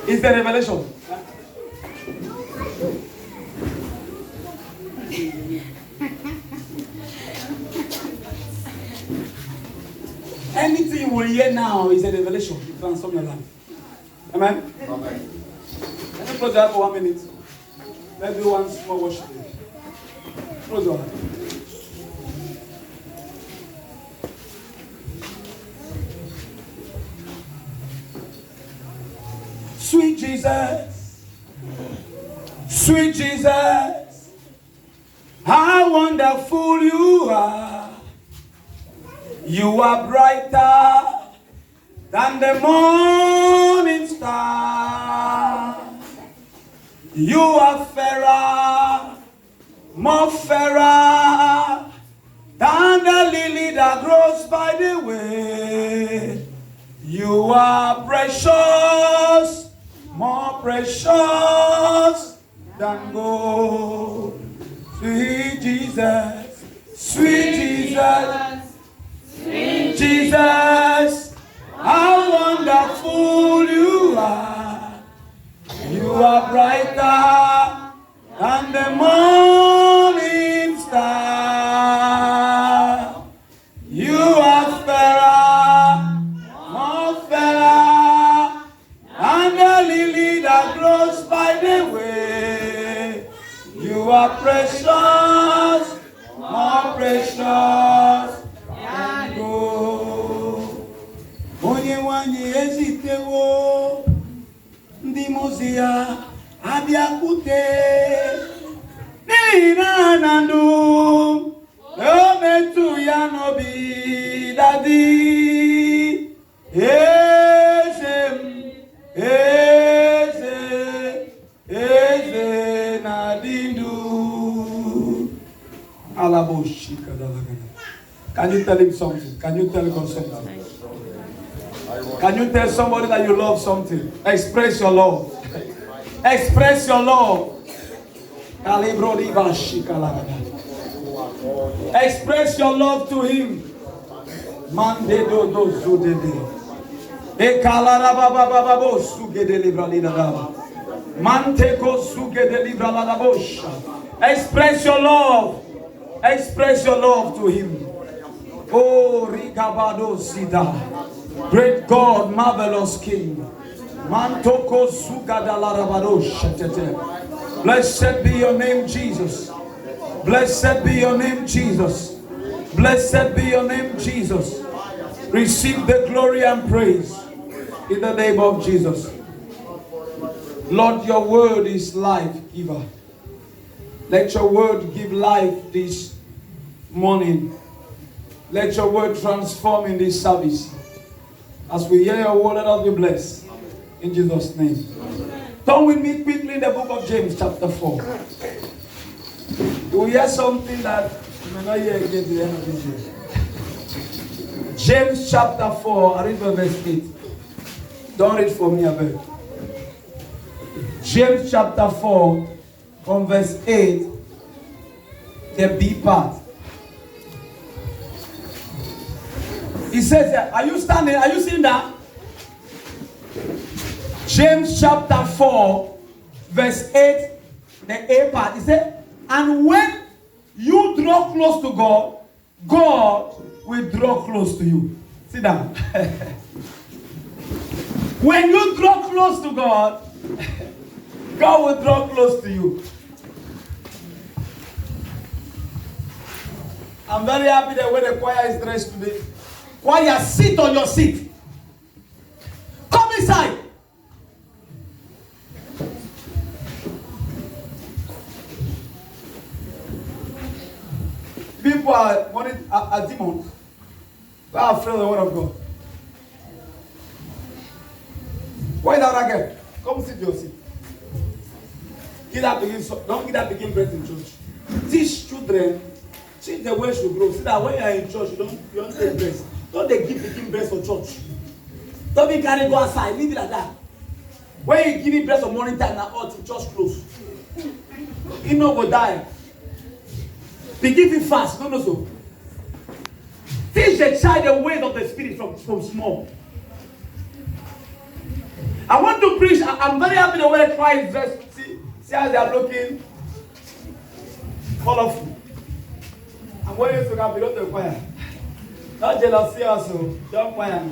It's the revelation. Anything you will hear now is a revelation to transform your life. Amen? Amen. Can you close your eyes for 1 minute? Let's do one small worship. Close your eyes. Sweet Jesus, sweet Jesus, how wonderful you are. You are brighter than the morning star. You are fairer, more fairer than the lily that grows by the way. You are precious, more precious than gold. Sweet Jesus, sweet Jesus, sweet Jesus, how wonderful you are. You are brighter than the morning star. You are fairer, more fairer than the lily that grows by the way. You are precious, more precious than gold. Onye wanyi ezitewo ndi mozia abiakute nina nandu ometu ya nobi dadi eze nadindu alaboshika dalagana. Can you tell him something? Can you tell God something? Can you tell somebody that you love something? Express your love. Express your love. Express your love to him. Mande do do zudede. E kalara baba baba bo sugede libra lida. Mante ko sugede libra la bosha. Express your love. Express your love to him. Oh, Rikabado Sida. Great God, marvelous King. Mantoko Sugadalaravado Shatete. Blessed be your name, Jesus. Blessed be your name, Jesus. Blessed be your name, Jesus. Receive the glory and praise in the name of Jesus. Lord, your word is life giver. Let your word give life this morning. Let your word transform in this service. As we hear your word, let us be blessed. In Jesus' name. Turn with me quickly in the book of James chapter 4. You will hear something that you may not hear again at the end of this year. James chapter 4, I read verse 8. Don't read for me, I beg. James chapter 4, from verse 8, the B part. He says, are you standing? Are you seeing that? James chapter 4, verse 8, the A part. He said, and when you draw close to God, God will draw close to you. Sit down. When you draw close to God, God will draw close to you. I'm very happy that when the choir is dressed today. Choir, sit on your seat. Come inside. People are demons. They are afraid of the word of God. Why that again? Come sit your seat. Don't get that begin breath in church. Teach children. Teach the way should grow. See that when you are in church, you don't take breast. Don't they give begin breast for church. Don't be carry go outside. Leave it like that. When you give him breast for morning time, now all to church close. He no go die. They give him fast. No, so. Teach the child the way of the spirit from small. I want to preach. I'm very happy the way the choir is dressed. See how they are looking colorful. I'm going to come below the choir. Not jealousy also. Don't choir.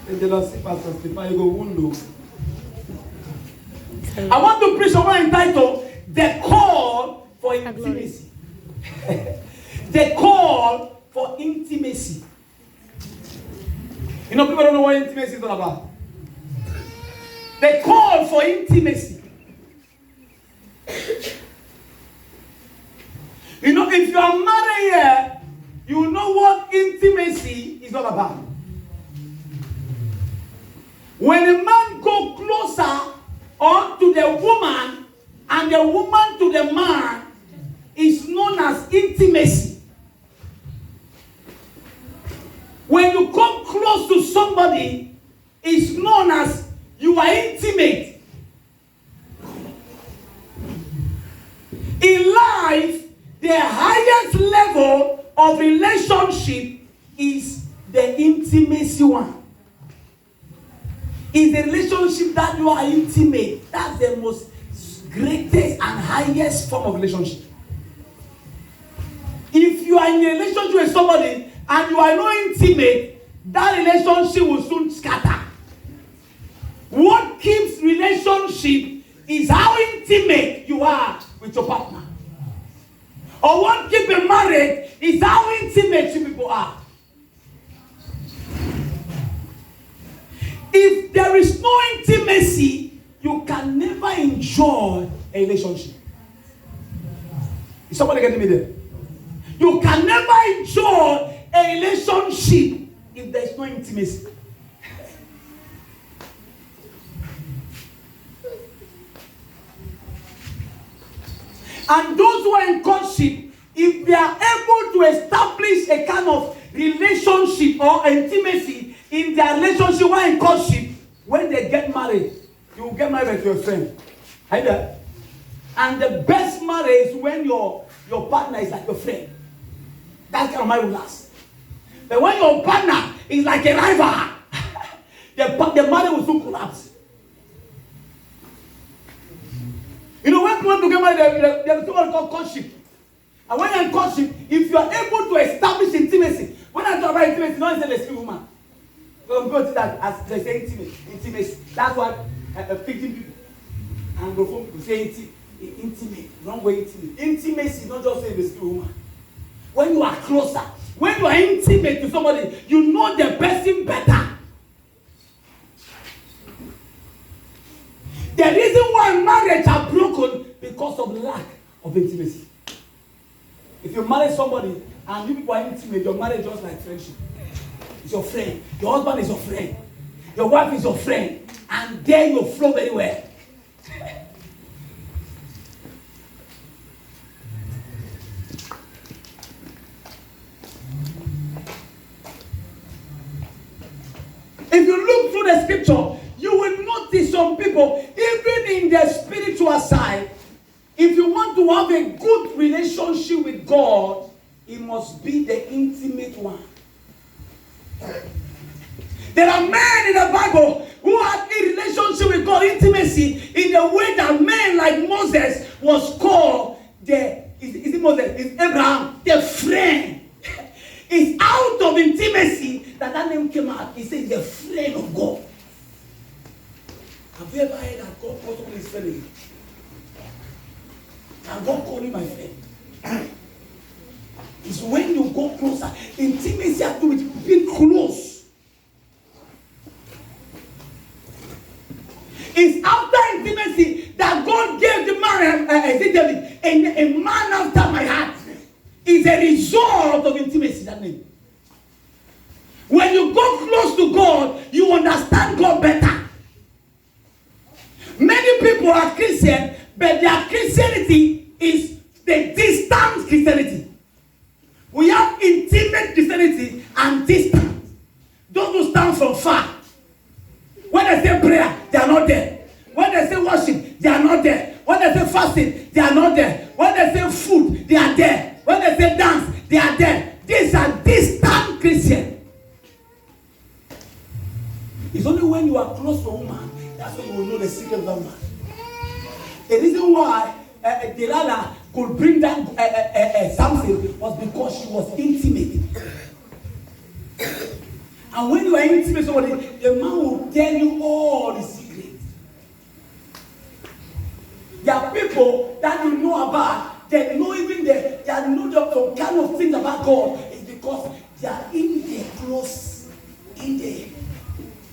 The jealousy pastor Stephen, you go wound. I want to preach over entitled The Call for Intimacy. The Call for Intimacy. You know, people don't know what intimacy is all about. The call for intimacy. You know, if you are married here, you know what intimacy is all about. When a man goes closer to the woman and the woman to the man, is known as intimacy. When you come close to somebody, it's known as you are intimate. In life, the highest level of relationship is the intimacy one. Is the relationship that you are intimate. That's the most greatest and highest form of relationship. If you are in a relationship with somebody and you are not intimate, that relationship will soon scatter. What keeps relationship is how intimate you are with your partner. Or what keeps a marriage is how intimate you people are. If there is no intimacy, you can never enjoy a relationship. Is somebody getting me there? You can never enjoy a relationship if there is no intimacy. And those who are in courtship, if they are able to establish a kind of relationship or intimacy in their relationship while in courtship, when they get married, you will get married to your friend. Either. And the best marriage is when your partner is like your friend. That kind of marriage will last. But when your partner is like a rival, the marriage will soon collapse. You know, when people get married, there's something called courtship. And when you're in courtship, if you are able to establish intimacy, when I talk about intimacy, don't say the spirit woman. Because people see that as they say intimacy. That's what 15 people and Anglophone people say intimate. Wrong way intimate. Intimacy is not just saying the spirit woman. When you are closer, when you are intimate to somebody, you know the person better. The reason why marriages are broken because of lack of intimacy. If you marry somebody and you people are intimate, your marriage is just like friendship. It's your friend. Your husband is your friend. Your wife is your friend. And then you flow very well. If you look through the scripture, you will notice some people, even in the spiritual side, if you want to have a good relationship with God, it must be the intimate one. There are men in the Bible who had a relationship with God, intimacy, in the way that men like Moses was called is Abraham, the friend. It's out of intimacy that name came out. He says the friend of God. Have you ever heard that God called someone his friend? And God called him my friend. It's when you go closer. Intimacy has to do with being close. It's after intimacy that God gave the man, David, a man after my heart. It's a result of intimacy, that name. When you go close to God, you understand God better. Many people are Christian, but their Christianity is the distant Christianity. We have intimate Christianity and distant. Those who stand from far. When they say prayer, they are not there. When they say worship, they are not there. When they say fasting, they are not there. When they say food, they are there. When they say dance, they are there. These are distant Christians. It's only when you are close to a woman that's when you will know the secret of that man. The reason why Delilah could bring down Samson was because she was intimate. And when you are intimate with somebody, the man will tell you all the secrets. There are people that you know about, they know even they know some kind of things about God. It's because they are in there close, in there.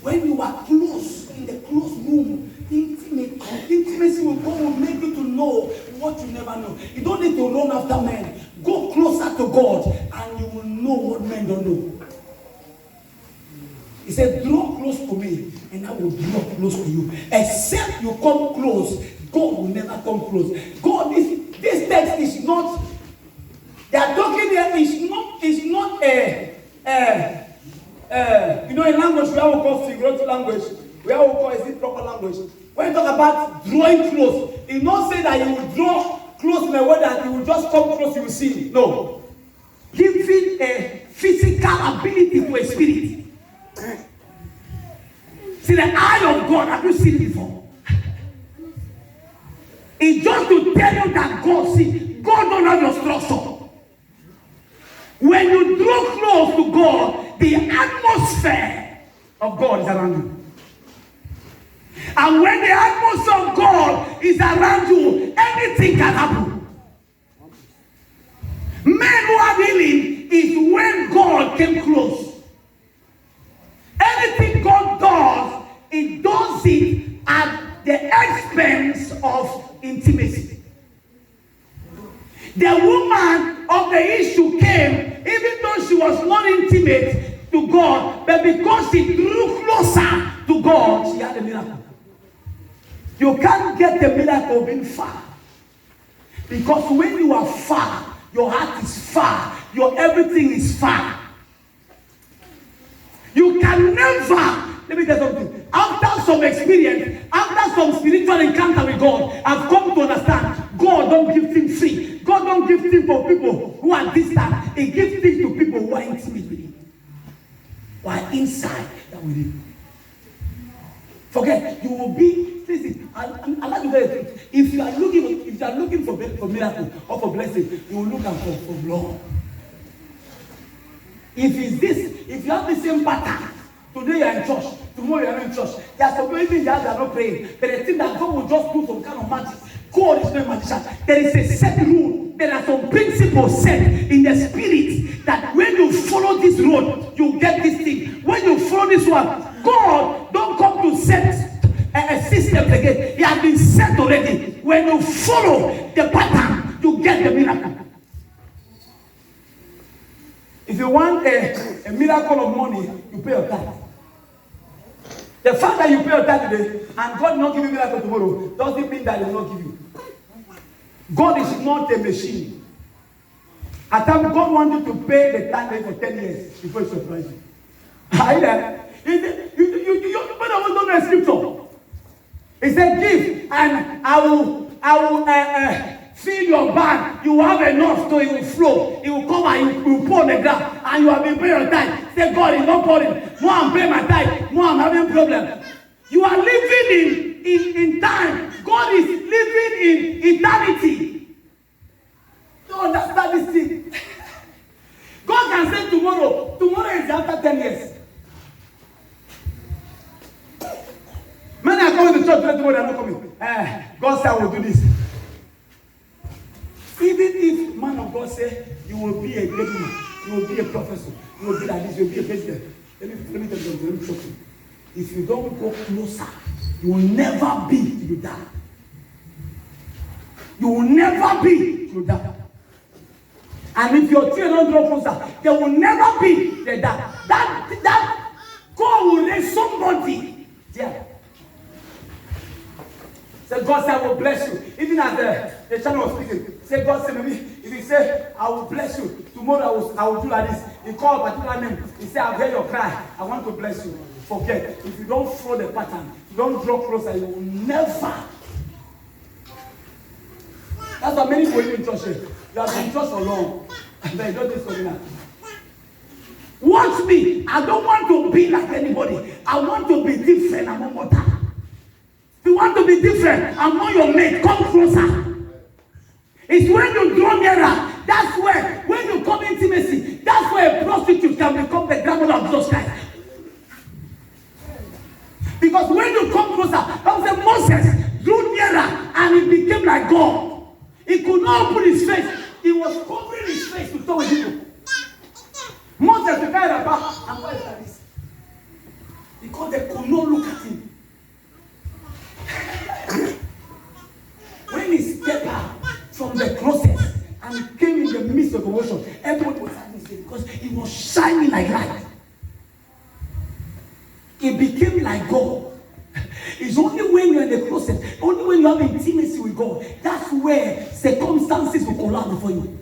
When you are close, in the close room, intimacy will come, will make you to know what you never know. You don't need to run after men. Go closer to God and you will know what men don't know. He said, draw close to me and I will draw close to you. Except you come close, God will never come close. God, this text is not, they are talking here, is not in language we have called figurative language, we have called is it proper language. When you talk about drawing close, it not say that you will draw close in a way that you will just come close, you will see. No. Giving a physical ability to a spirit. See, the eye of God, have you seen it before? It's just to tell you that God sees. God don't have your structure. When you draw close to God, the atmosphere of God is around you. And when the atmosphere of God is around you, anything can happen. Men who are healing is when God came close. Anything God does, it does it at the expense of intimacy. The woman of the issue came, even though she was not intimate to God, but because she drew closer to God, she had a miracle. You can't get the miracle being far. Because when you are far, your heart is far, your everything is far. You can never, let me tell you something, after some experience, after some spiritual encounter with God, I've come to understand, God don't give things free. God don't give things for people who are distant. He gives things to people who are intimate with Him, who are inside that with Him. Forget, you will be, listen, I like to tell you, if you are looking for miracle or for blessing, you will look for blood. If you have the same pattern, today you are in church, tomorrow you are not in church, there are some people even that are not praying, but they think that God will just do some kind of magic. God is not a magician. There is a set rule. There are some principles set in the spirit that when you follow this road, you get this thing. When you follow this one, God don't come to set a system again. He has been set already. When you follow the pattern, you get the miracle. If you want a miracle of money, you pay your tithe. The fact that you pay your tithe today and God not give you miracle tomorrow doesn't mean that He will not give you. God is not a machine. At times, God wants you to pay the tithe for 10 years before He surprises you. Are you there? You don't know the scripture. He said, give, and I will fill your bag. You have enough, so it will flow. It will come and you will pour on the ground, and you have been paying your tithe. Say, God is not pouring. No, I'm paying my tithe. No, I'm having problem. You are living in time. God is living in eternity. Don't understand this thing. God can say tomorrow is after 10 years. Many are coming to church today, tomorrow they are not coming. God said I will do this. Even if man of God say you will be a great man, you will be a professor, you will be like this, you will be a president. Let me tell you something. If you don't go closer, you will never be till you die. You will never be till you die. And if your children don't draw closer, they will never be till die. That God will raise somebody there. So God said, I will bless you. Even as the channel was speaking, say God said maybe if He said, I will bless you, tomorrow I will do like this. He called a particular name. He said, I've heard your cry. I want to bless you. Forget. If you don't follow the pattern, you don't draw closer, you will never. That's why many people in church. You have been in church for long. And you don't do something now. Watch me. I don't want to be like anybody. I want to be different among others. If you want to be different among your mate, come closer. It's when you draw nearer. That's where, when you come intimacy, that's where a prostitute can become the grandmother of Jesus Christ. Because when you come closer, that was Moses drew nearer and he became like God. He could not open his face. He was covering his face to talk with people. Moses the guy about and why is that this? Because they could not look at him. When he stepped out from the closet and came in the midst of commotion, everybody was having his face because he was shining like light. He became like God. It's only when you're in the closet, only when you have intimacy with God, that's where circumstances will collapse before you.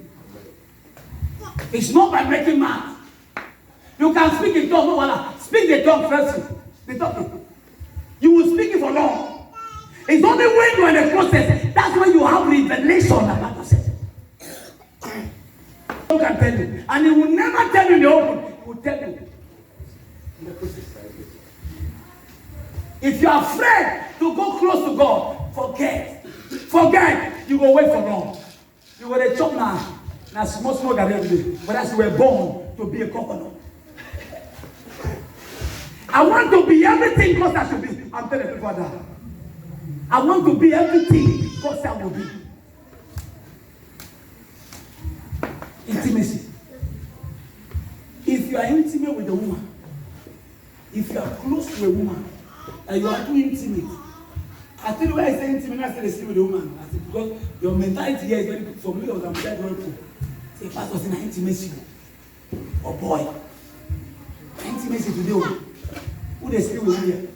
It's not by making math. You can speak in tongues, no, speak the tongue first. The tongue. You will speak it for long. It's only when you're in the process, that's when you have revelation about yourself. Who can tell you? And he will never tell you in the open. He will tell you in the process. If you are afraid to go close to God, forget. Forget. You go wait for long. You were a chop now. Now small guy every day. But as you were born to be a coconut. I want to be everything God I should be. I'm telling people that. I want to be everything God I will be. Intimacy. If you are intimate with a woman, if you are close to a woman, and you are too intimate, I tell you why I say intimate, I say they sleep with a woman. I say because your mentality here is very good. For me, I was very poor. Say, pastor's in an intimacy. Oh boy. Intimacy today. Who they sleep with here?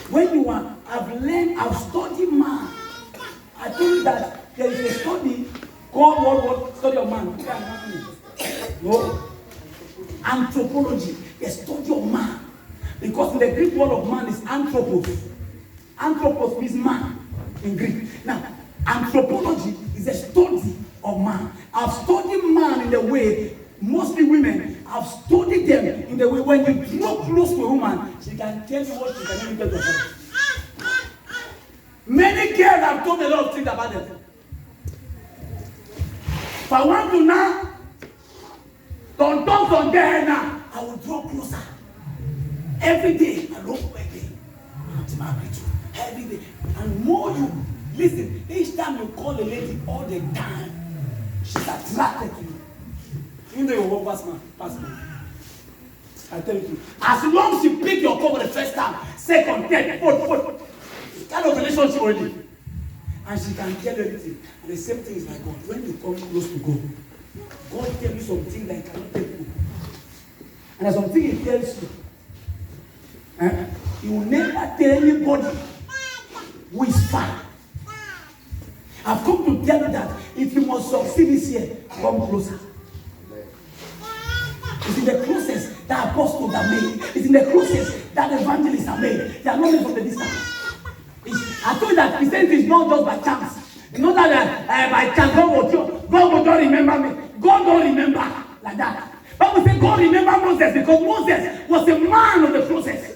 When you are, I've studied man. I told you that there is a study called study of man. No. Anthropology, the study of man. Because in the Greek word of man is anthropos. Anthropos means man in Greek. Now, anthropology is a study of man. I've studied man in the way, mostly women, I've studied them in the way when you draw close to a woman, she can tell you what she can even tell herself. Many girls have told a lot of things about them. If I want to now, don't talk on there now, I will draw closer. Every day, I look back there. I'm married to every day. And more you listen, each time you call a lady all the time, she's attracted to you. Even though you walk past me. I tell you, as long as you pick your call for the first time, second, third, fourth, kind of relationship already. And she can tell everything. And the same thing is like God. When you come close to God, God tells you something that you cannot tell you. And there's something He tells you. He will never tell anybody who is far. I've come to tell you that if you must succeed this year, come closer. It's in the closest that apostles are made. It's in the closest that evangelists are made. They are not made from the distance. I told you that Christianity is not just by chance. It's not that by chance God will not remember me. God don't remember like that. But we say God remember Moses because Moses was a man of the process.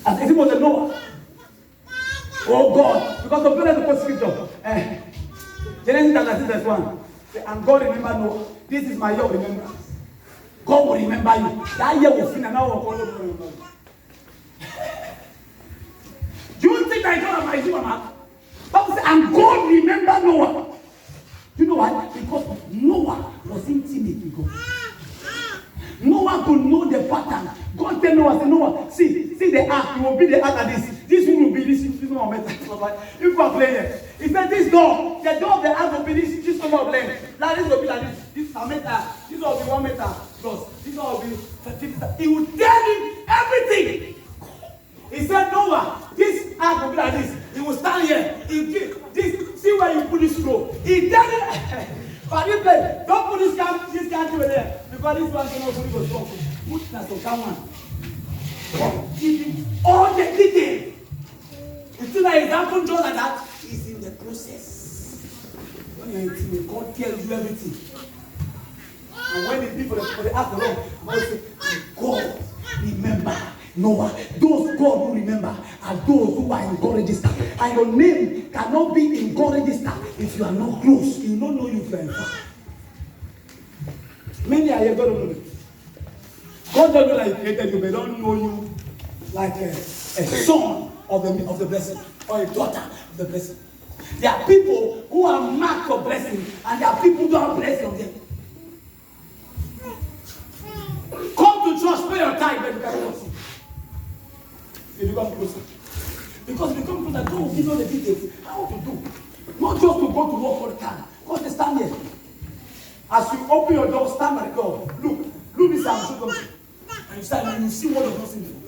As if he was a Noah. Oh God, because the brother the first scripture. Genesis 36:1. And God remember Noah. This is my year of remembrance. God will remember you. That year will finish and now God will remember you. Do you think I don't have my human? Bible says, and God remember Noah. Do you know why? Because Noah was intimate with God. Noah could know the pattern. God tell Noah, say, Noah, see the ark. You will be the ark at this. This one will be this one will be this. You are playing. He said, this door, the door of the ark will be this one will play. Now this will be like this. This is a meter. This will be 1 meter plus. This one will be 50 meters. He will tell him everything. He said, Noah, this ark will be like this. He will stand here. This, see where you put this rope. He tell him, but you play, don't put this country over there. Because this one cannot put it on top. Put that on someone. Give him all the details. You see that example just like that is in the process. God tells you everything. And when the people ask the Lord, God say, God, remember Noah. Those God who remember are those who are in God register. And your name cannot be in God register if you are not close. He will not know you if you are in far. Many are here, God don't know you. God don't know that He created you, but don't know you like a son of the blessing or a daughter of the blessing. There are people who are marked for blessing, and there are people who are blessed on them. Come to church, pay your time, but you cannot see. You become closer. Because if you become closer, God will give you the details. How to do. Not just to go to work all the time. God will stand here. As you open your door, stand by the door. Look this house. And you stand and you see what you're not seeing before.